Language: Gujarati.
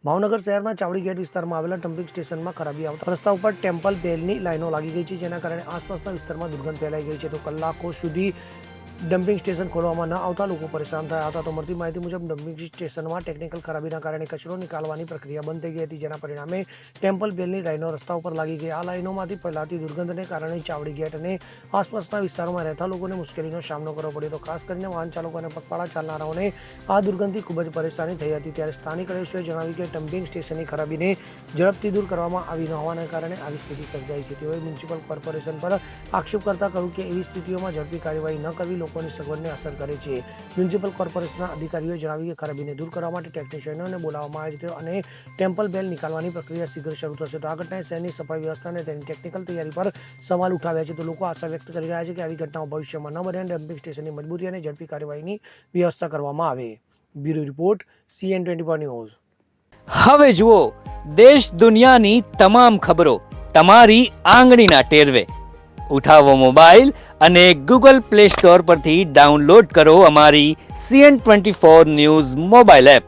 ભાવનગર શહેરના ચાવડી ગેટ વિસ્તારમાં આવેલા ડમ્પિંગ સ્ટેશનમાં ખરાબી આવતા રસ્તા ઉપર ટેમ્પલ બેલની લાઈનો લાગી ગઈ છે, જેના કારણે આસપાસના વિસ્તારમાં દુર્ગંધ ફેલાઈ ગઈ છે. તો કલાકો સુધી ડમ્પિંગ સ્ટેશન ખોલવામાં ન આવતા લોકો પરેશાન થયા હતા. તો મળતી માહિતી મુજબ ડમ્પિંગ સ્ટેશનમાં ટેકનિકલ ખરાબીના કારણે કચરો નિકાલવાની પ્રક્રિયા બંધ થઈ ગઈ હતી, જેના પરિણામે ટેમ્પલ બેલની લાઈનો રસ્તા ઉપર લાગી ગઈ. આ લાઈનોમાંથી ફેલાતી દુર્ગંધને કારણે ચાવડી ગેટ અને આસપાસના વિસ્તારોમાં રહેતા લોકોને મુશ્કેલીનો સામનો કરવો પડ્યો. તો ખાસ કરીને વાહન ચાલકો અને પગપાળા ચાલનારાઓને આ દુર્ગંધથી ખૂબ જ પરેશાની થઈ હતી. ત્યારે સ્થાનિક રહીશોએ જણાવ્યું કે ડમ્પિંગ સ્ટેશનની ખરાબીને ઝડપથી દૂર કરવામાં આવી ન હોવાને કારણે આવી સ્થિતિ સર્જાઈ છે. તેઓએ મ્યુનિસિપલ કોર્પોરેશન પર આક્ષેપ કરતા કહ્યું કે એવી સ્થિતિઓમાં ઝડપી કાર્યવાહી ન કરવી લોકોની સગવડને અસર કરે છે. મ્યુનિસિપલ કોર્પોરેશનના અધિકારીઓએ જણાવ્યું કે ખરાબીને દૂર કરવા માટે ટેકનિશિયનોને બોલાવવામાં આવે છે અને ટેમ્પલ બેલ નિકાલવાની પ્રક્રિયા શીઘ્ર શરૂ થશે. તો આ ઘટનાએ શહેરની સફાઈ વ્યવસ્થા અને તેની ટેકનિકલ તૈયારી પર સવાલ ઉઠાવ્યા છે. તો લોકો આશા વ્યક્ત કરી રહ્યા છે કે આવી ઘટનાઓ ભવિષ્યમાં ન બને અને ડમ્પિંગ સ્ટેશનની મજબૂતી અને ઝડપી કાર્યવાહીની વ્યવસ્થા કરવામાં આવે. Bureau report CN24 news. હવે જુઓ દેશ દુનિયાની તમામ ખબરો તમારી આંગળીના ટેરવે. ઉઠાવો મોબાઈલ અને Google Play Store પરથી ડાઉનલોડ કરો અમારી CN24 ન્યૂઝ મોબાઈલ એપ.